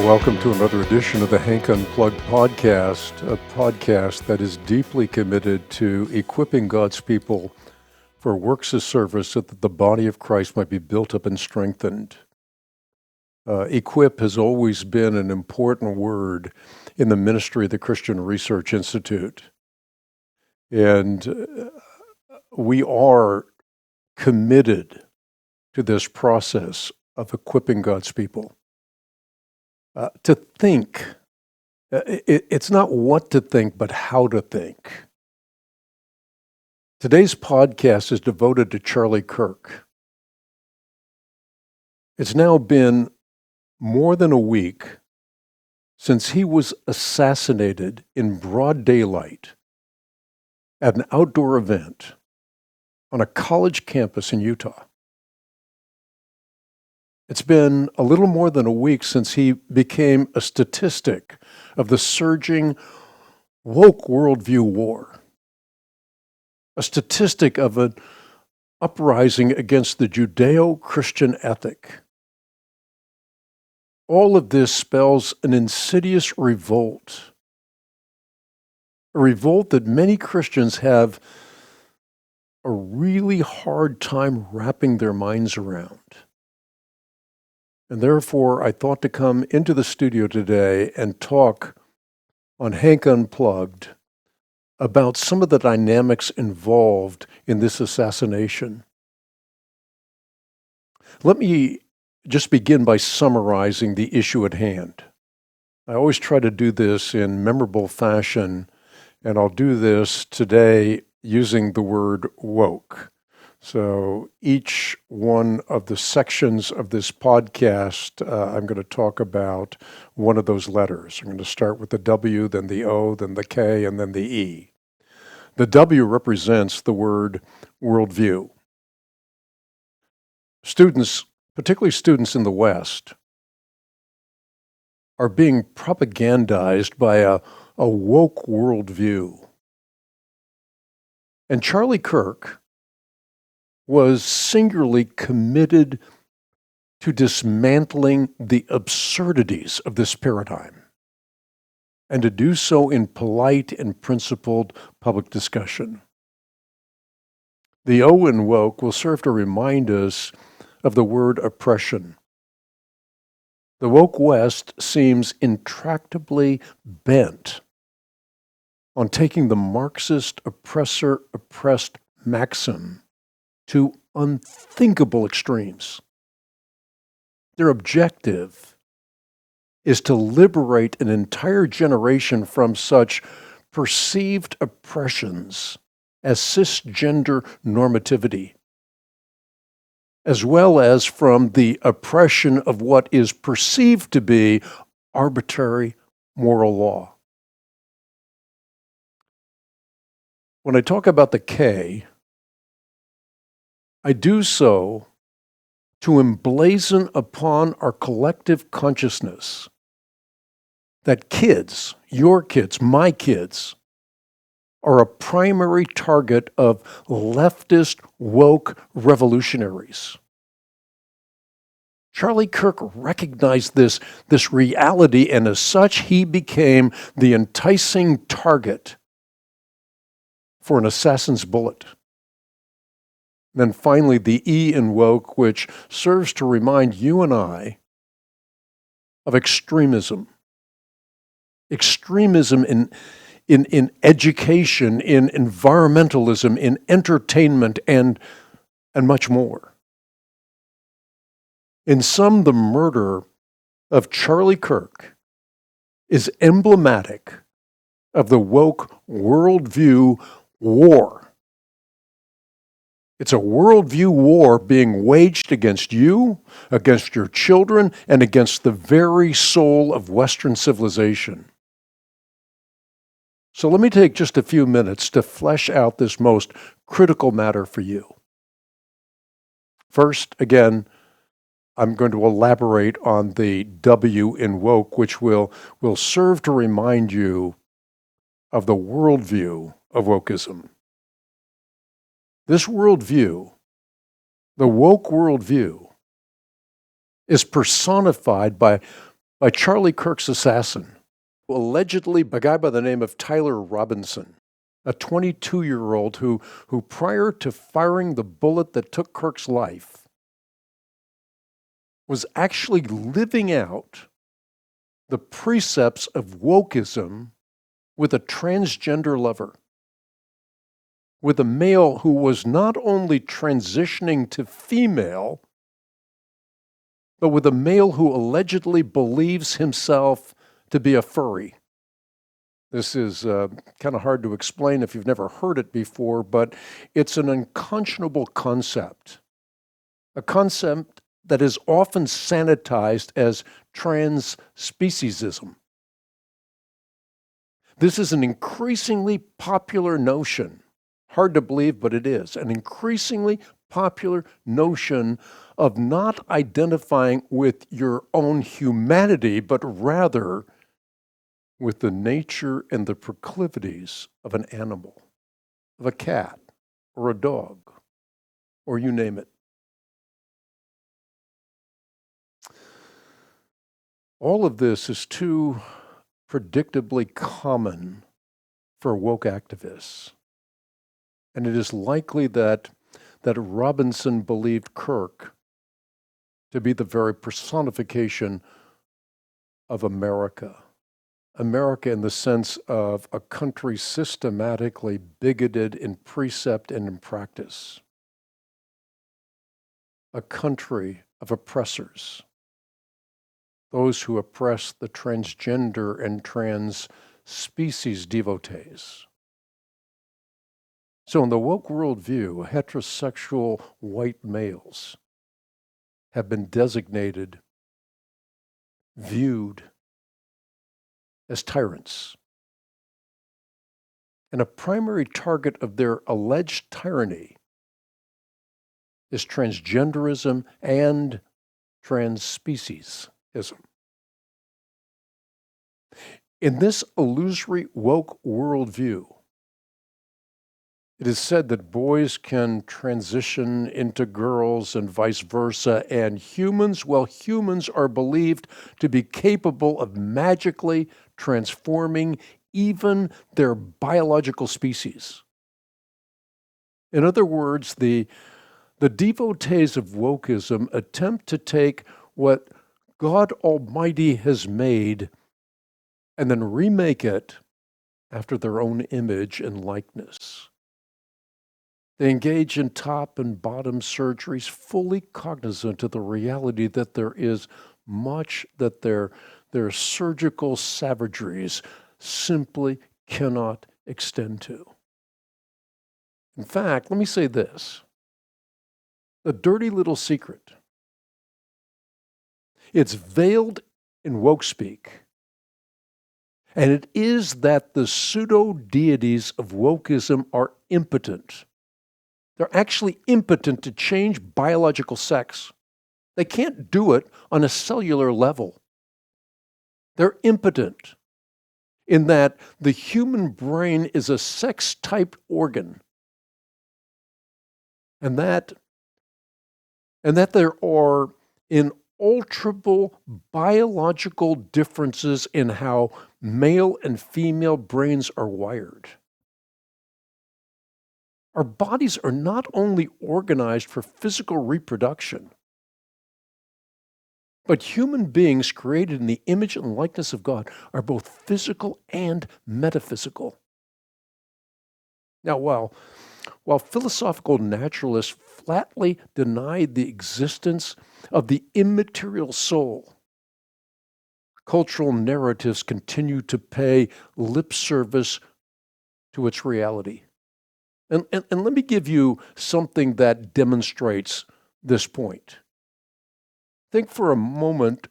welcome to another edition of the Hank Unplugged podcast, a podcast that is deeply committed to equipping God's people for works of service so that the body of Christ might be built up and strengthened. Equip has always been an important word in the ministry of the Christian Research Institute. And we are committed to this process of equipping God's people. To think, it's not what to think, but how to think. Today's podcast is devoted to Charlie Kirk. It's now been more than a week since he was assassinated in broad daylight at an outdoor event on a college campus in Utah. It's been a little more than a week since he became a statistic of the surging woke worldview war, a statistic of an uprising against the Judeo-Christian ethic. All of this spells an insidious revolt, a revolt that many Christians have a really hard time wrapping their minds around. And therefore, I thought to come into the studio today and talk on Hank Unplugged about some of the dynamics involved in this assassination. Let me just begin by summarizing the issue at hand. I always try to do this in memorable fashion, and I'll do this today using the word woke. So each one of the sections of this podcast, I'm going to talk about one of those letters. I'm going to start with the W, then the O, then the K, and then the E. The W represents the word worldview. Students, particularly students in the West, are being propagandized by a woke worldview. And Charlie Kirk was singularly committed to dismantling the absurdities of this paradigm, and to do so in polite and principled public discussion. The O in woke will serve to remind us of the word oppression. The woke West seems intractably bent on taking the Marxist oppressor-oppressed maxim to unthinkable extremes. Their objective is to liberate an entire generation from such perceived oppressions as cis-gender normativity, as well as from the oppression of what is perceived to be arbitrary moral law. When I talk about the K, I do so to emblazon upon our collective consciousness that kids, your kids, my kids, are a primary target of leftist woke revolutionaries. Charlie Kirk recognized this reality, and as such, he became the enticing target for an assassin's bullet. Then finally, the E in woke, which serves to remind you and I of extremism. Extremism in education, in environmentalism, in entertainment, and much more. In sum, the murder of Charlie Kirk is emblematic of the woke worldview war. It's a worldview war being waged against you, against your children, and against the very soul of Western civilization. So let me take just a few minutes to flesh out this most critical matter for you. First, again, I'm going to elaborate on the W in woke, which will serve to remind you of the worldview of wokeism. This worldview, the woke worldview, is personified by by Charlie Kirk's assassin, allegedly a guy by the name of Tyler Robinson, a 22-year-old who prior to firing the bullet that took Kirk's life, was actually living out the precepts of wokeism with a transgender lover, with a male who was not only transitioning to female, but with a male who allegedly believes himself to be a furry. This is kind of hard to explain if you've never heard it before, but it's an unconscionable concept, a concept that is often sanitized as trans-speciesism. This is an increasingly popular notion, hard to believe, but it is, an increasingly popular notion of not identifying with your own humanity, but rather with the nature and the proclivities of an animal, of a cat, or a dog, or you name it. All of this is too predictably common for woke activists. And it is likely that Robinson believed Kirk to be the very personification of America. America in the sense of a country systematically bigoted in precept and in practice. A country of oppressors. Those who oppress the transgender and trans species devotees. So in the woke worldview, heterosexual white males have been designated, viewed as tyrants. And a primary target of their alleged tyranny is transgenderism and transspeciesism. In this illusory woke worldview, it is said that boys can transition into girls and vice versa, and humans are believed to be capable of magically transforming even their biological species. In other words, the devotees of wokeism attempt to take what God Almighty has made and then remake it after their own image and likeness. They engage in top and bottom surgeries, fully cognizant of the reality that there is much that their surgical savageries simply cannot extend to. In fact, let me say this, a dirty little secret. It's veiled in woke speak, and it is that the pseudo-deities of wokeism are impotent. They're actually impotent to change biological sex. They can't do it on a cellular level. They're impotent in that the human brain is a sex-typed organ, and that there are inalterable biological differences in how male and female brains are wired. Our bodies are not only organized for physical reproduction, but human beings created in the image and likeness of God are both physical and metaphysical. Now, while philosophical naturalists flatly denied the existence of the immaterial soul, cultural narratives continue to pay lip service to its reality. And let me give you something that demonstrates this point. Think for a moment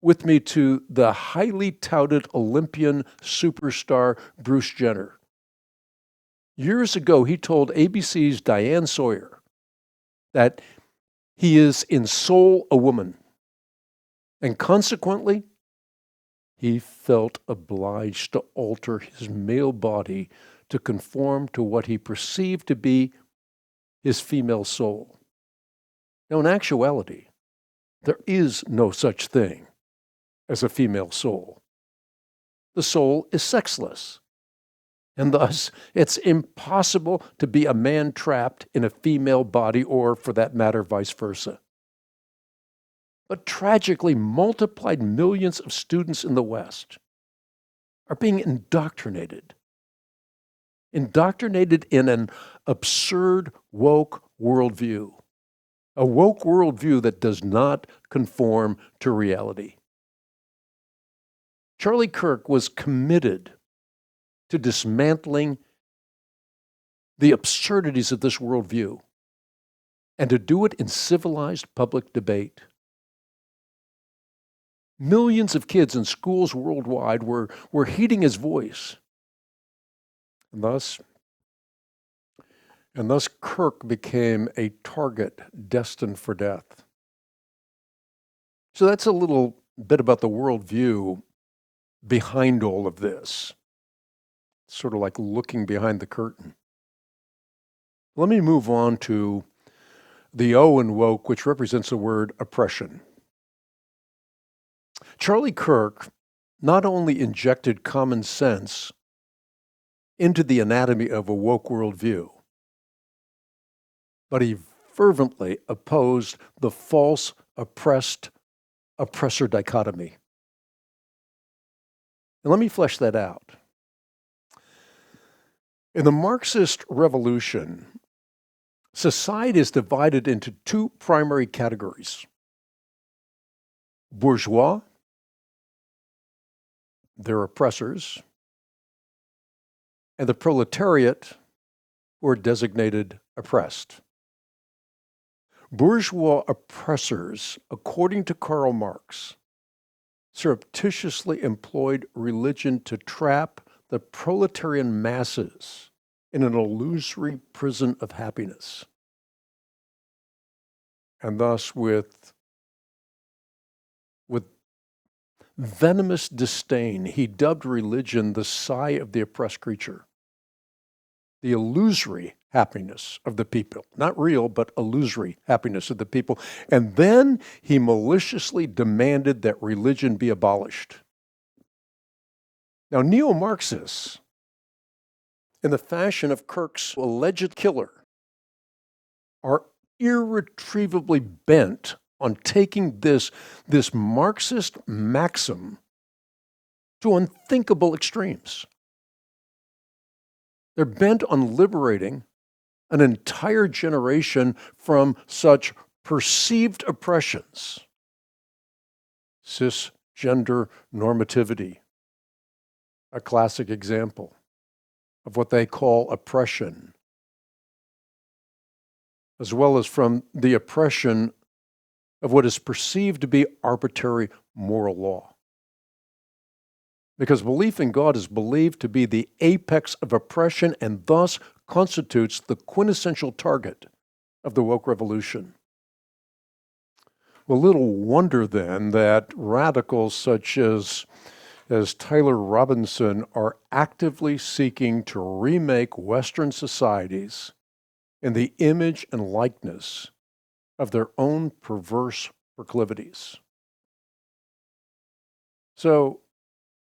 with me to the highly touted Olympian superstar Bruce Jenner. Years ago, he told ABC's Diane Sawyer that he is in soul a woman, and consequently, he felt obliged to alter his male body to conform to what he perceived to be his female soul. Now, in actuality, there is no such thing as a female soul. The soul is sexless, and thus it's impossible to be a man trapped in a female body, or, for that matter, vice versa. But tragically, multiplied millions of students in the West are being indoctrinated in an absurd woke worldview, a woke worldview that does not conform to reality. Charlie Kirk was committed to dismantling the absurdities of this worldview and to do it in civilized public debate. Millions of kids in schools worldwide were heeding his voice. And thus Kirk became a target destined for death. So that's a little bit about the worldview behind all of this. Sort of like looking behind the curtain. Let me move on to the O in woke, which represents the word oppression. Charlie Kirk not only injected common sense into the anatomy of a woke worldview, but he fervently opposed the false oppressor dichotomy. And let me flesh that out. In the Marxist revolution, society is divided into two primary categories: bourgeois, their oppressors, and the proletariat, who are designated oppressed. Bourgeois oppressors, according to Karl Marx, surreptitiously employed religion to trap the proletarian masses in an illusory prison of happiness. And thus, with venomous disdain, he dubbed religion the sigh of the oppressed creature, the illusory happiness of the people. Not real, but illusory happiness of the people. And then he maliciously demanded that religion be abolished. Now, neo-Marxists, in the fashion of Kirk's alleged killer, are irretrievably bent on taking this Marxist maxim to unthinkable extremes. They're bent on liberating an entire generation from such perceived oppressions: cis-gender normativity, a classic example of what they call oppression, as well as from the oppression of what is perceived to be arbitrary moral law. Because belief in God is believed to be the apex of oppression and thus constitutes the quintessential target of the woke revolution. Well, little wonder then that radicals such as Tyler Robinson are actively seeking to remake Western societies in the image and likeness of their own perverse proclivities. So,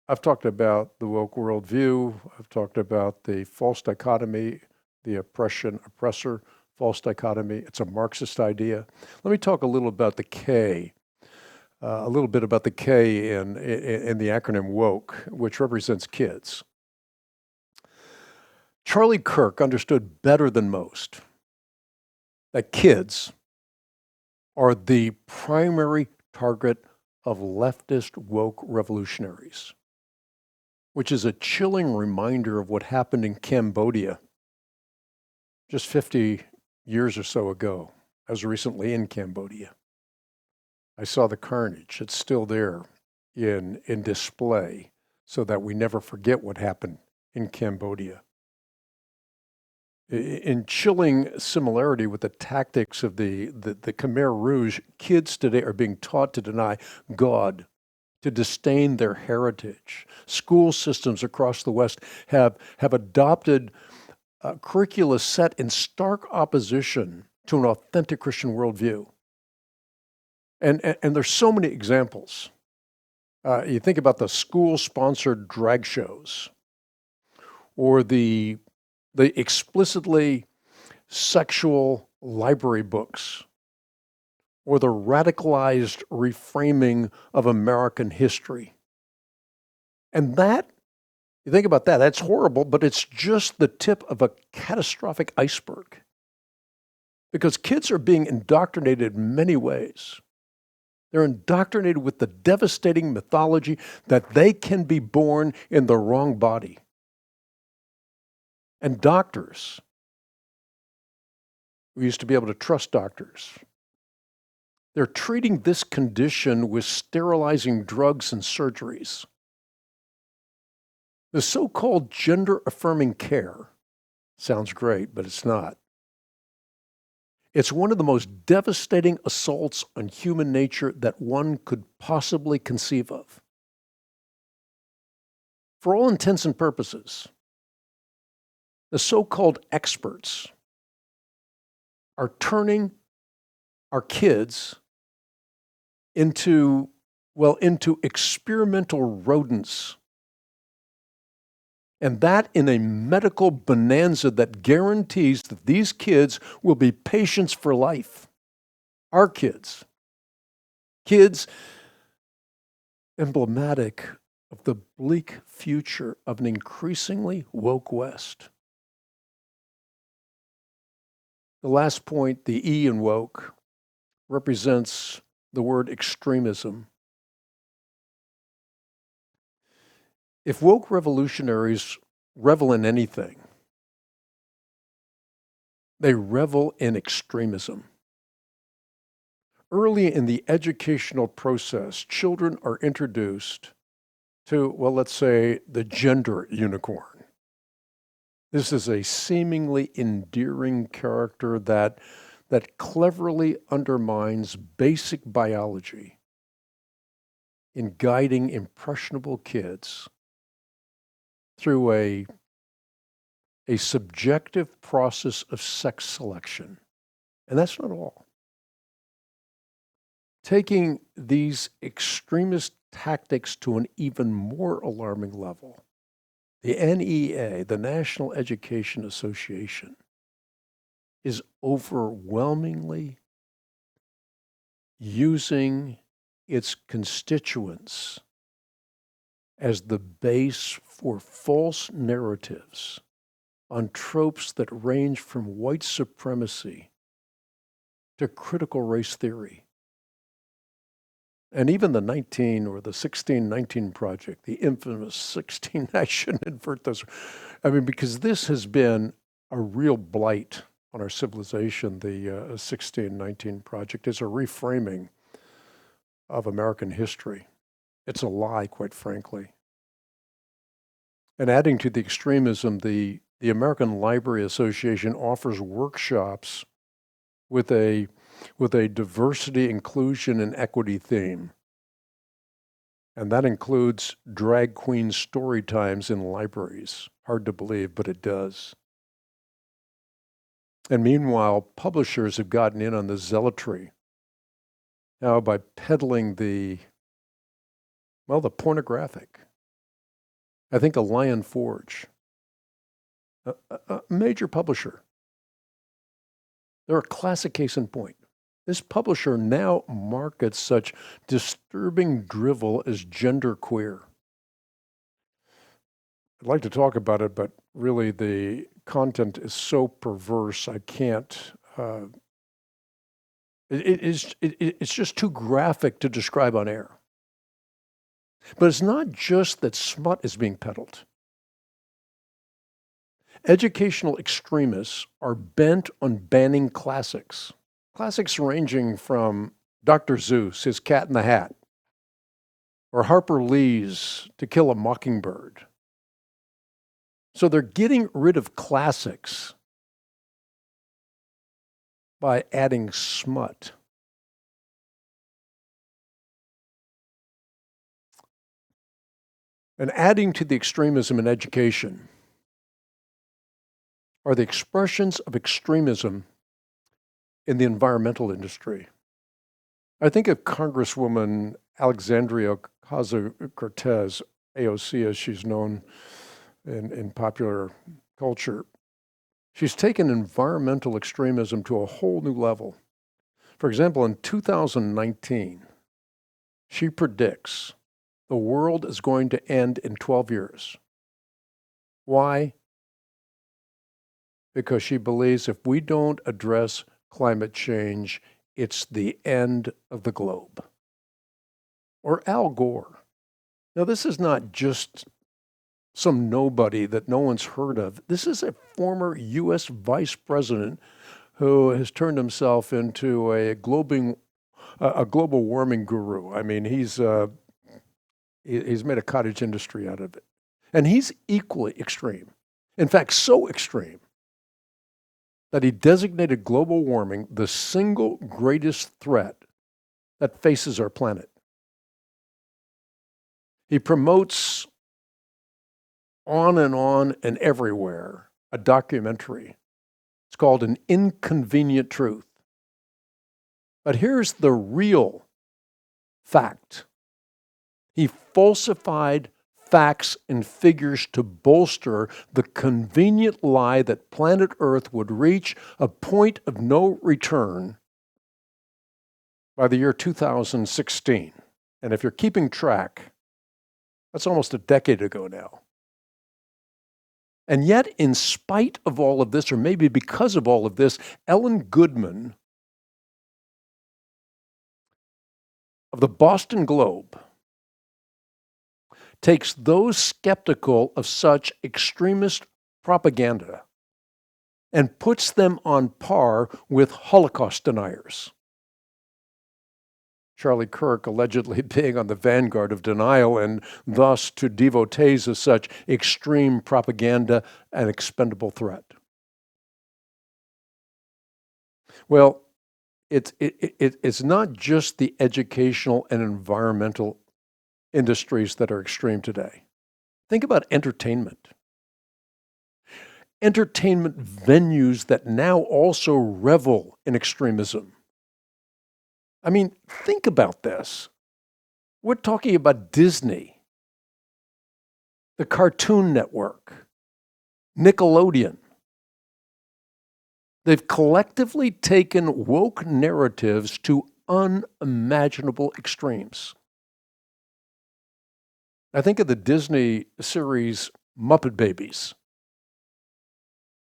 I've talked about the woke worldview. I've talked about the false dichotomy, the oppressor, false dichotomy. It's a Marxist idea. Let me talk a little about the K. A little bit about the K in the acronym WOKE, which represents kids. Charlie Kirk understood better than most that kids are the primary target of leftist woke revolutionaries, which is a chilling reminder of what happened in Cambodia just 50 years or so ago. I was recently in Cambodia. I saw the carnage. It's still there in display so that we never forget what happened in Cambodia. In chilling similarity with the tactics of the Khmer Rouge, kids today are being taught to deny God, to disdain their heritage. School systems across the West have adopted curricula set in stark opposition to an authentic Christian worldview. And there's so many examples You think about the school-sponsored drag shows or the explicitly sexual library books or the radicalized reframing of American history. And that, you think about that, that's horrible, but it's just the tip of a catastrophic iceberg. Because kids are being indoctrinated in many ways. They're indoctrinated with the devastating mythology that they can be born in the wrong body. And doctors, we used to be able to trust doctors. They're treating this condition with sterilizing drugs and surgeries. The so-called gender-affirming care sounds great, but it's not. It's one of the most devastating assaults on human nature that one could possibly conceive of. For all intents and purposes, the so-called experts are turning our kids into experimental rodents. And that in a medical bonanza that guarantees that these kids will be patients for life. Our kids. Kids emblematic of the bleak future of an increasingly woke West. The last point, the E in woke, represents the word extremism. If woke revolutionaries revel in anything, they revel in extremism. Early in the educational process, children are introduced to, well, let's say, the gender unicorn. This is a seemingly endearing character that cleverly undermines basic biology in guiding impressionable kids through a subjective process of sex selection. And that's not all. Taking these extremist tactics to an even more alarming level, the NEA, the National Education Association, is overwhelmingly using its constituents as the base for false narratives on tropes that range from white supremacy to critical race theory. And even the 1619 project, the infamous 16, I shouldn't invert those. I mean, because this has been a real blight on our civilization. The 1619 project is a reframing of American history. It's a lie, quite frankly. And adding to the extremism, the American Library Association offers workshops with a diversity, inclusion, and equity theme. And that includes drag queen story times in libraries. Hard to believe, but it does. And meanwhile, publishers have gotten in on the zealotry now by peddling the pornographic. I think a Lion Forge, a major publisher, they're a classic case in point. This publisher now markets such disturbing drivel as genderqueer. I'd like to talk about it, but really the content is so perverse, I can't. It's just too graphic to describe on air. But it's not just that smut is being peddled. Educational extremists are bent on banning classics. Classics ranging from Dr. Seuss, His Cat in the Hat, or Harper Lee's To Kill a Mockingbird. So they're getting rid of classics by adding smut. And adding to the extremism in education are the expressions of extremism in the environmental industry. I think of Congresswoman Alexandria Ocasio-Cortez, AOC as she's known in popular culture, she's taken environmental extremism to a whole new level. For example, in 2019, she predicts the world is going to end in 12 years. Why? Because she believes if we don't address climate change, it's the end of the globe. Or Al Gore. Now, this is not just some nobody that no one's heard of. This is a former U.S. vice president who has turned himself into a global warming guru. I mean, he's made a cottage industry out of it. And he's equally extreme. In fact, so extreme that he designated global warming the single greatest threat that faces our planet. He promotes on and everywhere a documentary. It's called An Inconvenient Truth. But here's the real fact. He falsified facts and figures to bolster the convenient lie that planet Earth would reach a point of no return by the year 2016. And if you're keeping track, that's almost a decade ago now. And yet, in spite of all of this, or maybe because of all of this, Ellen Goodman of the Boston Globe takes those skeptical of such extremist propaganda and puts them on par with Holocaust deniers. Charlie Kirk allegedly being on the vanguard of denial and thus to devotees of such extreme propaganda an expendable threat. Well, it's not just the educational and environmental industries that are extreme today. Think about entertainment. Entertainment venues that now also revel in extremism. I mean, think about this. We're talking about Disney, the Cartoon Network, Nickelodeon. They've collectively taken woke narratives to unimaginable extremes. I think of the Disney series Muppet Babies,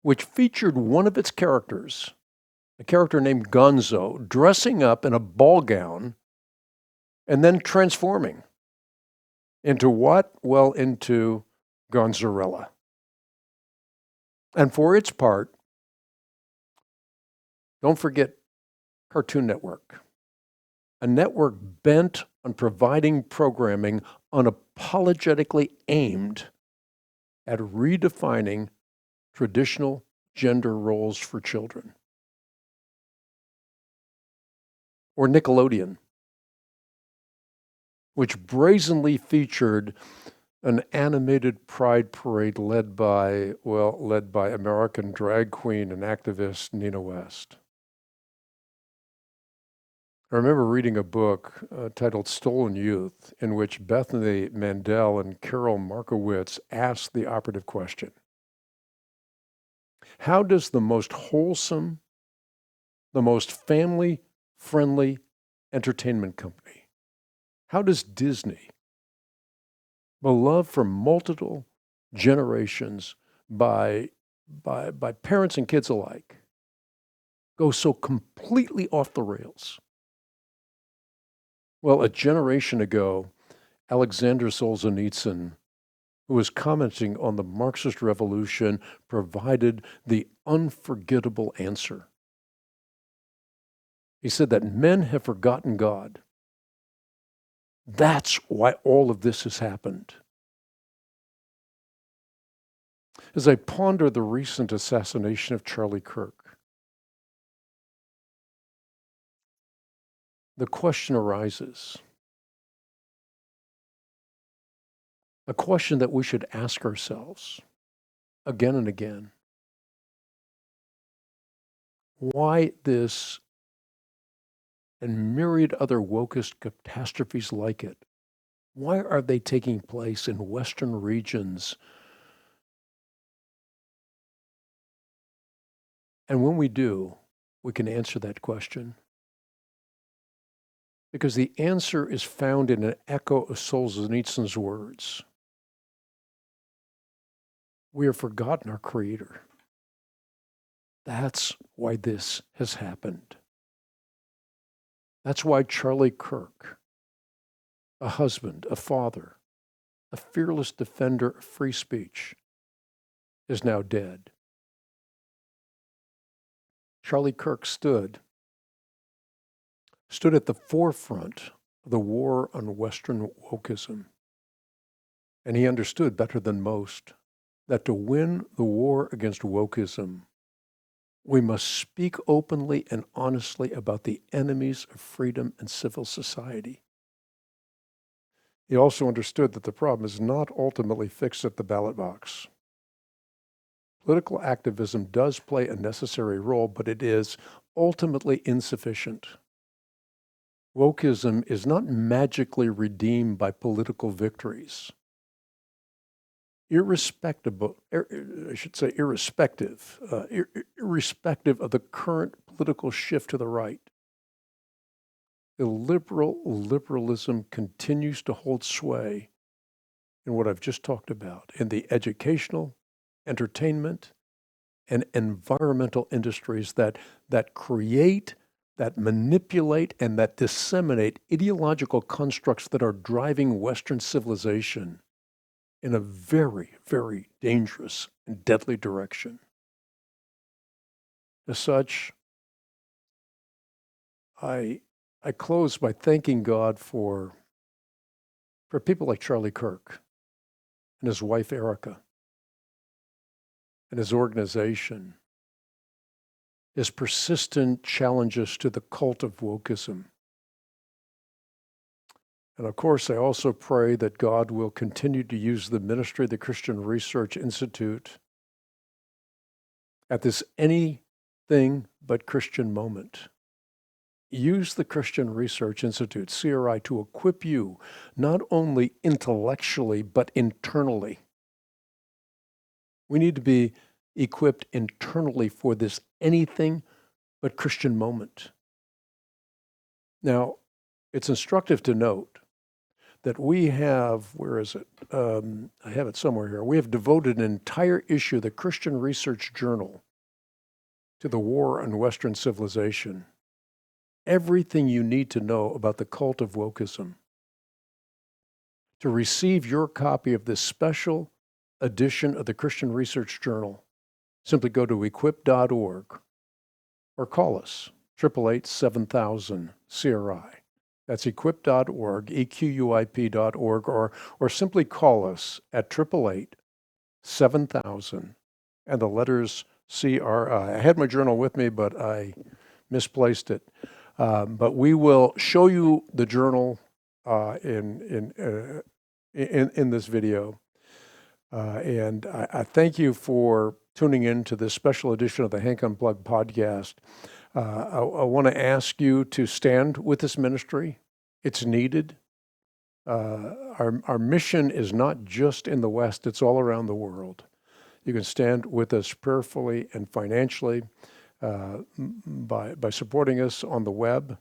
which featured one of its characters, a character named Gonzo, dressing up in a ball gown and then transforming into what? Well, into Gonzarella. And for its part, don't forget Cartoon Network, a network bent on providing programming unapologetically aimed at redefining traditional gender roles for children. Or Nickelodeon, which brazenly featured an animated pride parade led by American drag queen and activist Nina West. I remember reading a book titled Stolen Youth, in which Bethany Mandel and Carol Markowitz asked the operative question: how does the most wholesome, the most family-friendly entertainment company, how does Disney, beloved for multiple generations by parents and kids alike, go so completely off the rails? Well, a generation ago, Alexander Solzhenitsyn, who was commenting on the Marxist revolution, provided the unforgettable answer. He said that men have forgotten God. That's why all of this has happened. As I ponder the recent assassination of Charlie Kirk, the question arises, a question that we should ask ourselves again and again. Why this and myriad other wokest catastrophes like it, why are they taking place in Western regions? And when we do, we can answer that question. Because the answer is found in an echo of Solzhenitsyn's words. We have forgotten our Creator. That's why this has happened. That's why Charlie Kirk, a husband, a father, a fearless defender of free speech, is now dead. Charlie Kirk stood at the forefront of the war on Western wokeism. And he understood better than most that to win the war against wokeism, we must speak openly and honestly about the enemies of freedom and civil society. He also understood that the problem is not ultimately fixed at the ballot box. Political activism does play a necessary role, but it is ultimately insufficient. Wokeism is not magically redeemed by political victories. Irrespective of the current political shift to the right, liberalism continues to hold sway in what I've just talked about, in the educational, entertainment, and environmental industries that create, that manipulate, and that disseminate ideological constructs that are driving Western civilization in a very, very dangerous and deadly direction. As such, I close by thanking God for people like Charlie Kirk and his wife Erica and his organization, his persistent challenges to the cult of wokeism. And of course, I also pray that God will continue to use the ministry of the Christian Research Institute at this anything but Christian moment. Use the Christian Research Institute, CRI, to equip you not only intellectually, but internally. We need to be equipped internally for this anything but Christian moment. Now, it's instructive to note that we have, where is it? I have it somewhere here. We have devoted an entire issue of the Christian Research Journal to the war on Western civilization. Everything you need to know about the cult of wokeism. To receive your copy of this special edition of the Christian Research Journal, simply go to equip.org or call us, 888-7000-CRI. That's equip.org, EQUIP.org, or simply call us at 888-7000 and the letters CRI. I had my journal with me, but I misplaced it. But we will show you the journal in this video. And I thank you for tuning in to this special edition of the Hank Unplugged podcast. I want to ask you to stand with this ministry. It's needed. Our mission is not just in the West, it's all around the world. You can stand with us prayerfully and financially by supporting us on the web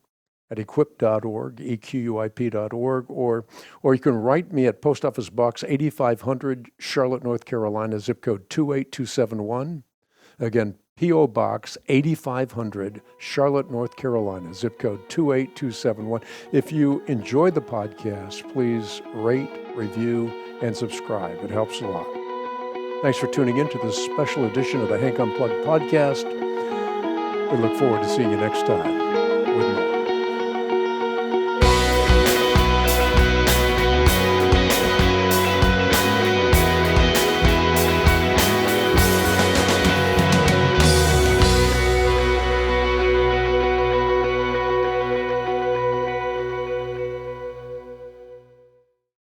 at equip.org, EQUIP.org, or you can write me at Post Office Box 8500, Charlotte, North Carolina, zip code 28271. Again, P.O. Box 8500, Charlotte, North Carolina, zip code 28271. If you enjoy the podcast, please rate, review, and subscribe. It helps a lot. Thanks for tuning in to this special edition of the Hank Unplugged podcast. We look forward to seeing you next time with more.